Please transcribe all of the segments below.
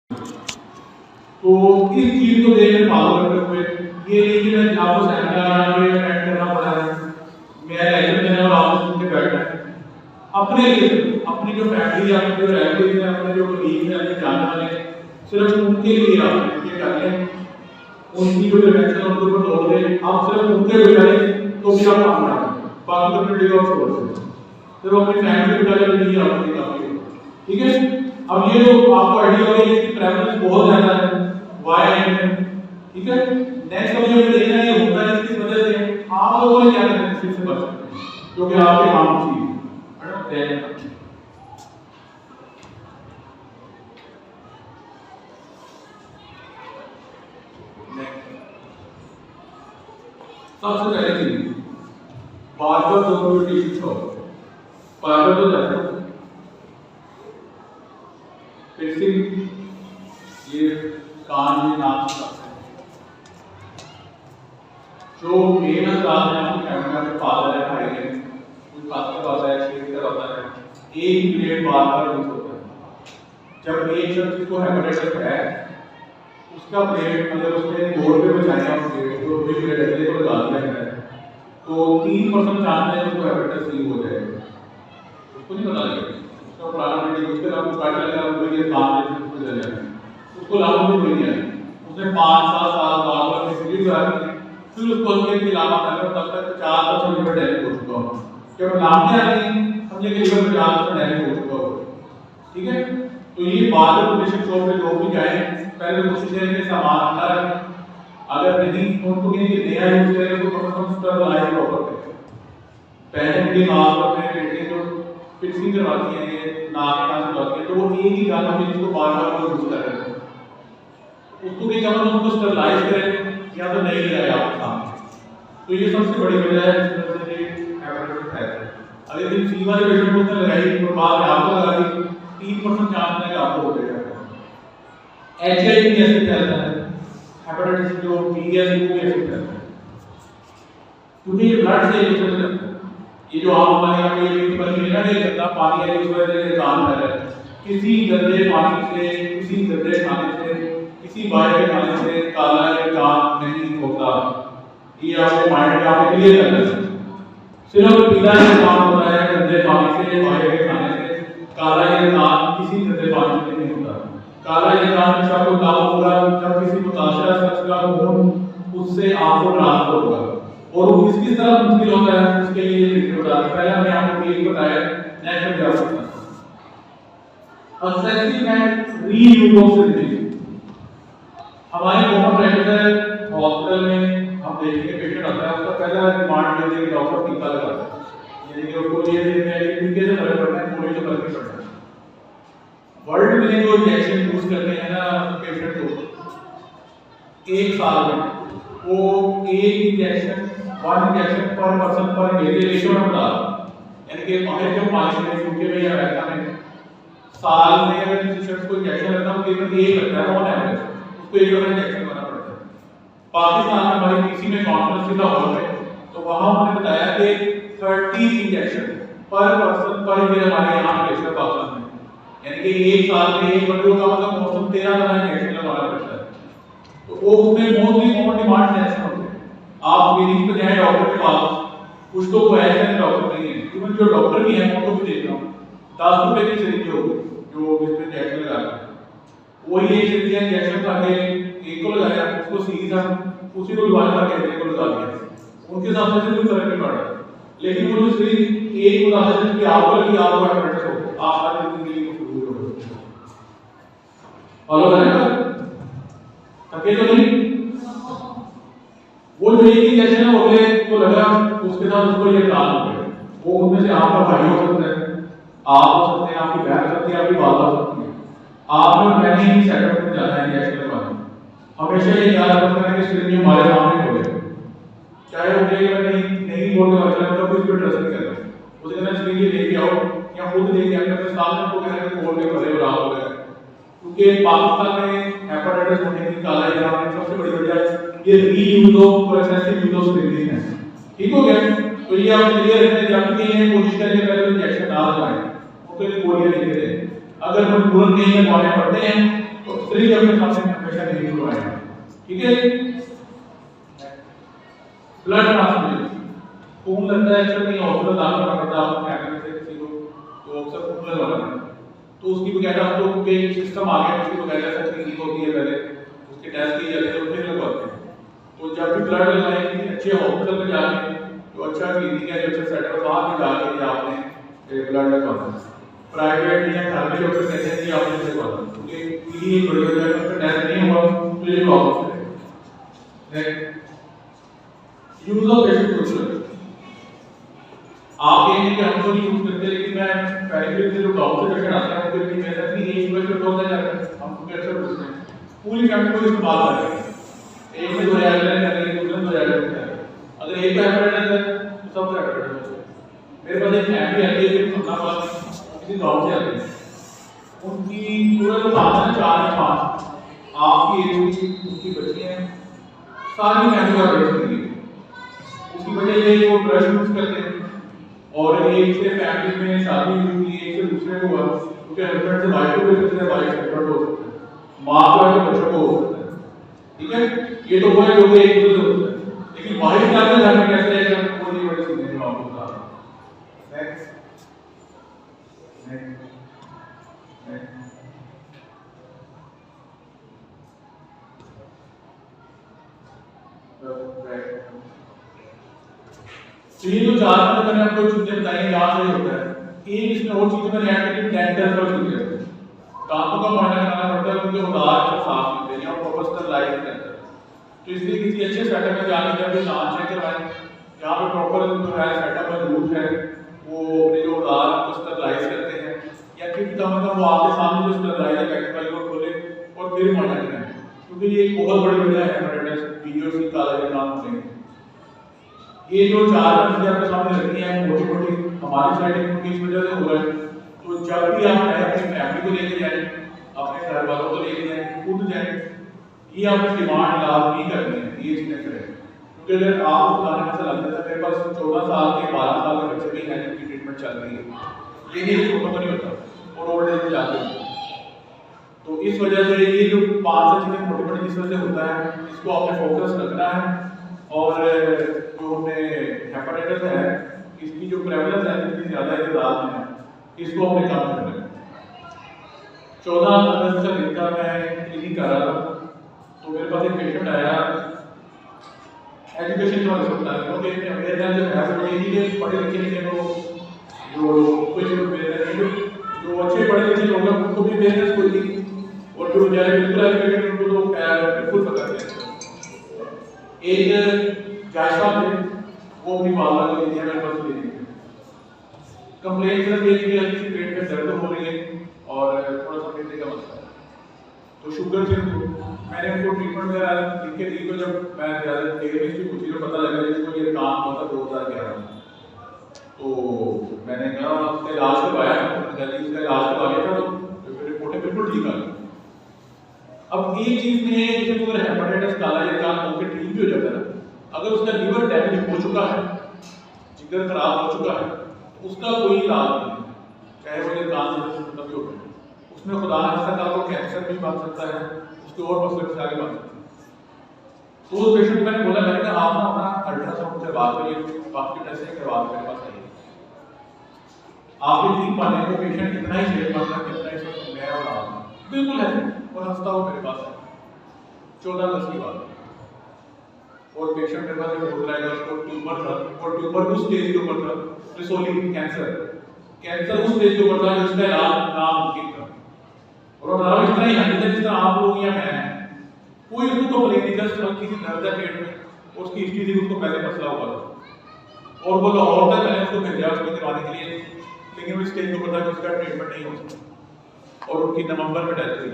तो इस चीज को देखकर फॉलो करते हुए ये नहीं कि मैं आपको सेमिनार में अटेंड करना पड़ा है, मैं लेक्चर देने और आपको सुन के बैठना है। अपने लिए, अपनी जो फैमिली है, अपने जो रिलेटिव्स हैं, अपने जो कलीग हैं, अपने जानने वाले हैं, सिर्फ उनके लिए आप ये कर लें, उनकी जो डायरेक्शन उनके ऊपर तोड़ दें, आप सिर्फ उनके बजाय तो भी आप काम करें, बाकी तो अपने आप छोड़ दें, सिर्फ अपनी फैमिली को बजाय नहीं आपके काफी है। ठीक है, अब ये जो आपको आइडिया हो गया इसकी प्रेफरेंस बहुत ज्यादा है वाई एंड, ठीक है। नेक्स्ट अब ये देखना है ये होता है किस वजह से, आप लोगों ने क्या करना है इससे बच सकते हैं, क्योंकि आपके काम चीज सबसे पहले चीज बार-बार जो टीचिंग हो, बार-बार तो जाते हैं फिक्सिंग ये कान में नाक का जो मेन अंदाज है आपको कैमरा में फादर है भाई है कोई खास के पास है शेर होता है, एक ग्रेड बार-बार यूज होता है। जब एक शख्स को हेपेटाइटिस है उसका ब्रेड मतलब उसने बोर्ड पे बचाया उसके तो भी ब्रेड अगले को लगा दिया है तो 3% चांस है उसको हेपेटाइटिस सी हो जाएगा, उसको नहीं पता लगेगा, उसका पुराना ब्रेड उसके नाम को काट लगा वो ये काम है उसको चले जाएगा, उसको लागू भी कोई नहीं है, उसने 5-7 साल बाद में सीरीज आ गई फिर उसको उसके अलावा कर तब तक 4% लिवर डैमेज हो चुका हो, जब नाम नहीं आ रही समझे कि लिवर 4% डैमेज हो चुका हो। ठीक है, तो ये बाद में पेशेंट को पे लोग भी जाए पहले कोशिश करें कि सामान अंदर रखें, अगर नहीं उनको कहीं नया यूज करें तो कम से कम स्टरलाइज प्रॉपर करें। पहले भी नाक अपने पेट जो फिक्सिंग करवाती है ये नाक का करवाती है तो वो एक ही गाना में इसको बार-बार यूज कर रहे हैं, उसको भी कम उसको स्टरलाइज करें या तो नहीं लगाया आपके सामने, तो ये सबसे बड़ी वजह है जिस तरह से हेपेटाइटिस है। अगर इन सी वाले पेशेंट को उसने लगाई और बाद में आपको लगा दी 3% चांस है कि आपको हो जाएगा। एचआईवी कैसे फैलता है, हेपेटाइटिस जो बी है वो कैसे फैलता है, क्योंकि ये ब्लड से एक चलता है, ये जो आप हमारे यहाँ पे ये पर मिला नहीं करता पानी है उस वजह से काम कर रहा है, किसी गंदे पानी से, किसी गंदे खाने से, किसी बाहर के खाने से काला ये काम नहीं होता, ये आपको माइंड में आप क्लियर करना है। सिर्फ पीला ये काम होता है गंदे पानी से, बाहर के खाने से, काला ये काम किसी गंदे पानी से नहीं होता। काला ये काम जब आपको काम होगा जब किसी मुताशरा शख्स का खून उससे आपको ट्रांसफर होगा और वो किस तरह मुश्किल होता है उसके लिए ट्रीटमेंट बता रहा पहले मैंने आपको ये बताया नेक्स्ट में जा सकता assessing and reuse of surgery. हमारे कॉमन प्रैक्टिस है हॉस्पिटल में हम देखिए पेशेंट आता है उसका पहला डिमांड लेते हैं डॉक्टर टीका लगाता है, यानी कि उसको ये देखना है कि टीके से फर्क पड़ता है कोई तो फर्क नहीं पड़ता। वर्ल्ड में जो इंजेक्शन यूज करते हैं ना पेशेंट को एक साल में वो एक इंजेक्शन 1 इंजेक्शन पर पर्सन पर मेरे रेशियो में बता, यानी कि अमेरिका में 5 में यूके में या अमेरिका में साल में अगर किसी शख्स को इंजेक्शन लगता है वो केवल एक लगता है ऑन एवरेज उसको एक बार इंजेक्शन करना पड़ता है। पाकिस्तान में हमारी पीसी में कॉन्फ्रेंस का हॉल है तो वहां उन्होंने बताया कि 30 इंजेक्शन पर पर्सन पर ईयर हमारे यहाँ पेशेंट पाकिस्तान में, यानी कि एक साल में एक बंदे का मतलब औसतन 13 तरह इंजेक्शन लगाना पड़ता है, तो वो उसमें मोस्टली कॉमन डिमांड इंजेक्शन होते हैं। आप क्लिनिक पे जाए डॉक्टर के पास कुछ तो कोई ऐसा डॉक्टर नहीं है, इवन जो डॉक्टर भी है उनको भी देख रहा हूँ 10 रुपए की सिरिंज होगी जो इसमें इंजेक्शन लगाते हैं, वही एक सिरिंज इंजेक्शन करके एक को लगाया उसको सीधा उसी को दोबारा करके अगले को लगा दिया, उनके साथ से कोई फर्क नहीं पड़ा, लेकिन वो जो सिरिंज एक को लगा देते कि आपको लगी आपको हेपेटाइटिस हो आप सारी जिंदगी को शुरू करोगे। फॉलो करेगा थके तो नहीं, वो जो एक इंजेक्शन है वो को लगा उसके साथ उसको ये काम हो गया, वो उनमें से आपका भाई हो सकता है, आप हो सकते हैं, आपकी बहन हो सकती है, आपकी बात हो सकती है, आपने मैंने ही सेटअप में जाना है इंजेक्शन लगवाने, हमेशा ये याद रखना है कि सिरिंज हमारे सामने हो गए, चाहे वो कहेगा नहीं बोल के मतलब तो कुछ भी ट्रस्ट नहीं करता, उसे कहना सिरिंज लेके आओ या खुद लेके आके अपने सामने को कहना कि बोल के भले बड़ा हो गया, क्योंकि पाकिस्तान में हेपेटाइटिस होने की काला इलाज में सबसे बड़ी वजह ये reuse of progressive use of syringe है। ठीक हो गया, तो ये आप क्लियर रखने जब भी ये कोशिश करें पहले इंजेक्शन ना लगाएं, उसके लिए गोलियां लिख दें, अगर मजबूरन नहीं लगवाने पड़ते हैं तो एक्सरे अपने सामने हमेशा नहीं करवाएं, ठीक है। ब्लड ट्रांसफ्यूजन, खून लगता है अक्सर कहीं हॉस्पिटल दाखिल पड़ता है आपको फैमिली से किसी को, तो अक्सर खून लगवाना है, तो उसकी वगैरह हम लोग पे सिस्टम आ गया, उसकी वगैरह सब क्लिनिक होती है, पहले उसके टेस्ट किए जाते हैं, फिर लगवाते हैं। तो जब भी ब्लड लगवाएं किसी अच्छे हॉस्पिटल में जाके, जो अच्छा क्लिनिक है, जो अच्छा सेटअप है, वहाँ पे जाके आपने ब्लड लगवाना है। प्राइवेट या घर में डॉक्टर कहते हैं कि आपने लगवाना है, क्योंकि ये बड़ी वजह है, उसका टेस्ट नहीं हुआ तो ये प्रॉब्लम है। यूज ऑफ पेशेंट सोशल, आप कहेंगे कि हम तो नहीं यूज करते, लेकिन मैं पेरिफेरल से जो गांव से पेशेंट आते हैं उनके लिए मैं अपनी एज में जो होता है हम उनके अक्सर पूछते हैं, पूरी फैमिली को इस्तेमाल कर रहे हैं, एक में 2000 कर रहे हैं, दूसरे में 2000 कर रहे हैं, अगर एक का हेपेटाइटिस है तो सब का हेपेटाइटिस है। मेरे पास एक फैमिली आती है जो अपना पास किसी गांव से आती है, उनकी पूरा जो खाना है 4 या 5 आपकी एज की उनकी बच्ची हैं, सारी फैमिली का ब्रश करती है। उसकी वजह ये वो ब्रश यूज करते हैं, और एक से फैमिली में शादी हुई, एक से दूसरे को हुआ, क्योंकि हस्बैंड से वाइफ को हो सकता है, वाइफ से हस्बैंड हो सकता है, माँ को है तो बच्चों को हो सकता है, ठीक है। ये तो वो है जो कि एक दूसरे से होता है, लेकिन वाइफ क्या घर में कैसे रहेगा, कोई नहीं बड़ी चीज है आपको बता रहा हूं। नेक्स्ट तो ये जो 4 मैंने आपको चीजें बताई हैं, यहाँ से होता है। एक इसमें और चीजें मैंने ऐड करी, डेंटल पर चीजें दांतों का मुआयना कराना पड़ता है, उनके औजार को साफ करते हैं या प्रॉपर स्टरलाइज करते हैं। तो इसलिए किसी अच्छे सेटअप में जाके जब भी दांत चेक करवाएं, यहाँ पे प्रॉपर जो है सेटअप में रूट है, वो अपने जो औजार को स्टरलाइज करते हैं, या फिर वो आपके सामने जो स्टरलाइजर पैकेट वाली को खोले और फिर मुआयना करें, क्योंकि ये एक बहुत बड़ी वजह है हेपेटाइटिस बी काला के नाम से। ये जो 4 चीजें आपके सामने रखी हैं मोटी मोटी, हमारी साइड में इस वजह से हो रहा है। तो जब भी आप अपनी फैमिली को लेके जाएं, अपने घर वालों को लेके जाएं, खुद जाएं, ये आपकी डिमांड लाभ नहीं करनी है, ये चीजें करें। क्योंकि अगर आप बताने में ऐसा लगता है मेरे पास 14 साल के 12 साल के बच्चे भी हैं जिनकी ट्रीटमेंट चल रही है, ये नहीं छोटों को नहीं होता और ओल्ड एज में जाते हैं। तो इस वजह से ये जो 5 चीजें मोटी मोटी जिस वजह से होता है, इसको आपने फोकस रखना है। और जो हमें हेपेटाइटिस है, इसकी जो प्रेवलेंस है जितनी ज्यादा है इलाज में, इसको हमने कम करना है। 14 अगस्त का दिन का मैं क्लिनिक कर रहा था, तो मेरे पास एक पेशेंट आया, एजुकेशन का होता है, क्योंकि अवेयरनेस जो है वो यही है, पढ़े लिखे नहीं है लोग, जो कुछ जो अच्छे पढ़े लिखे लोग हैं उनको भी अवेयरनेस होती है, और जो बिल्कुल एजुकेटेड उनको तो बिल्कुल पता है। एक जायसा थे, वो अपनी मामला को इंडिया में पास ले गए, कंप्लेंट कर दी कि किसी पेट में दर्द हो रही है और थोड़ा सा पेट का मसला है, तो शुगर से मैंने उनको ट्रीटमेंट वगैरह लिख के दी। तो जब मैं ज़्यादा डिटेल में पूछी तो पता लगा कि ये काम हुआ था 2011 में। तो मैंने कहा उसका इलाज करवाया, उसका इलाज करवाया था, तो रिपोर्टें बिल्कुल ठीक आ गई। अब एक चीज में है कि अगर हेपेटाइटिस काला या काला होकर ठीक भी हो जाता है ना, अगर उसका लीवर डैमेज हो चुका है, जिगर खराब हो चुका है, तो उसका कोई इलाज नहीं है, चाहे वो कांच से भी हो, उसमें खुदा न खास्ता आपको कैंसर भी बन सकता है, उसके और मसले से आगे बन सकते हैं। तो उस पेशेंट को मैंने बोला, मैंने कहा आप ना अपना अल्ट्रासाउंड करवा करिए, आपकी टेस्टिंग करवा के मेरे पास आइए, आपके ठीक पाने को पेशेंट इतना ही सेहतमंद है, कितना ही मैं और आप बिल्कुल है, और हंसता हुआ मेरे पास है। 14 अगस्त की बात है, और पेशेंट मेरे पास जो बोल रहा है उसको ट्यूमर था, और ट्यूमर उस स्टेज के ऊपर था, रिसोली कैंसर उस स्टेज के ऊपर था जिसका इलाज नामुमकिन था, और बता इतना ही हद तक जिस तरह आप लोग या मैं, कोई उसको कंप्लेन नहीं कर, किसी दर्द है पेट में, उसकी हिस्ट्री थी, उसको पहले मसला हुआ था, और वो लाहौर तक मैंने उसको भेजा उसको करवाने के लिए, लेकिन वो स्टेज के ऊपर था कि उसका ट्रीटमेंट नहीं हो सकता, और उनकी नवंबर में डेथ हुई।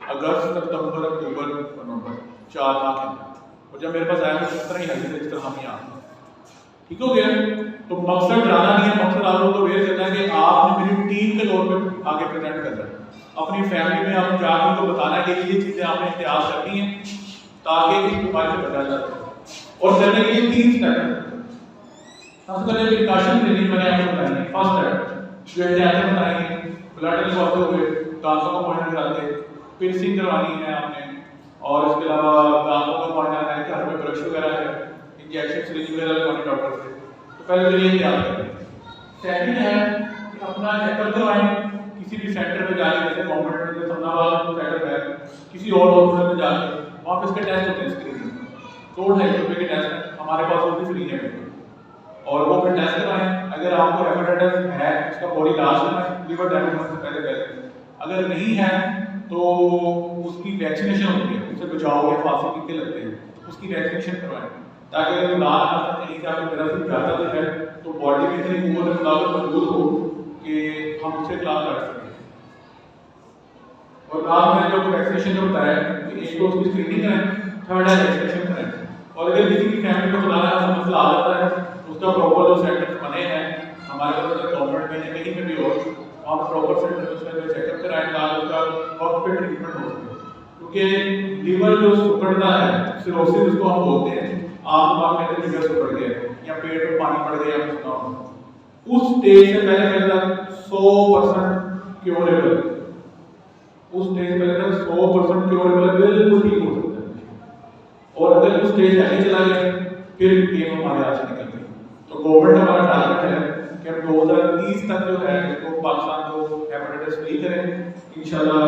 अगस्त, सितंबर, अक्टूबर, नवंबर 4 माह के, और जब मेरे पास आया तो इस तरह ही है जिस तरह हम यहाँ ठीक हो गया। तो मकसद डराना नहीं है, मकसद आप लोगों को अवेयर करना है कि आपने मेरी टीम के तौर पे आगे प्रेजेंट करना है, अपनी फैमिली में आप जाकर उनको बताना है कि ये चीजें आपने इतिहास करनी है ताकि इस बीमारी से बचा जा सके। और करने के लिए 3 स्टेप है। सबसे पहले प्रिकॉशन ट्रेनिंग मैंने आपको बताई है, फर्स्ट स्टेप जो एहतियातें बताएंगे, ब्लड लगवाते हुए, दांतों का मुआयना कराते पिर्सिंग करवानी है आपने, और इसके अलावा दांतों का पॉइंट है, घर में ब्रश वगैरह है, इंजेक्शन सिरिंज वगैरह लगवानी डॉक्टर से, तो पहले तो ये ध्यान रखें। सेकंड है कि अपना चेकअप करवाएं किसी भी सेंटर पे जाके, जैसे गवर्नमेंट में समनाबाद सेंटर है, किसी और हॉस्पिटल में जाके वहाँ पे इसके टेस्ट होते हैं स्क्रीनिंग, 2-2.5 रुपये के टेस्ट हमारे पास वो भी फ्री है, और वो फिर टेस्ट कराएं। अगर आपको हेपेटाइटिस है, इसका बॉडी इलाज करना है लिवर डैमेज होने से पहले, अगर नहीं है तो उसकी वैक्सीनेशन होती है, उससे बचाव के फांसी टीके लगते हैं, उसकी वैक्सीनेशन करवाएं, ताकि अगर इलाज आ सके कहीं से आपको मेरा से ज़्यादा भी है तो बॉडी में इतनी कुव्वत मुताबिक मजबूत हो कि हम उससे इलाज कर सकें। और लास्ट में जो वैक्सीनेशन जो होता है, एक तो उसकी स्क्रीनिंग करें, थर्ड है वैक्सीनेशन करें। और अगर किसी की फैमिली में खुदा ना मसला आ जाता है, उसका प्रॉपर जो सेंटर बने हैं हमारे पास, गवर्नमेंट में कहीं पे भी हो, वहाँ पर प्रॉपर सेंटर उसका जो चेकअप कराएं, ताकि उसका वक्त पे ट्रीटमेंट हो सके। क्योंकि लीवर जो सुकड़ता है, सिरोसिस उसको हम बोलते हैं, आप कहते हैं लीवर सुकड़ गया या पेट में पानी पड़ गया, सुना होगा, उस स्टेज से पहले तक 100% क्योरेबल, उस स्टेज पे अगर 100% क्योरेबल बिल्कुल ठीक हो सकता है। और अगर उस स्टेज आगे चला गया फिर गेम हमारे हाथ से निकल गई। तो गवर्नमेंट हमारा टारगेट है कि हम 2030 तक जो है इसको पाकिस्तान को हेपेटाइटिस फ्री करें इंशाल्लाह।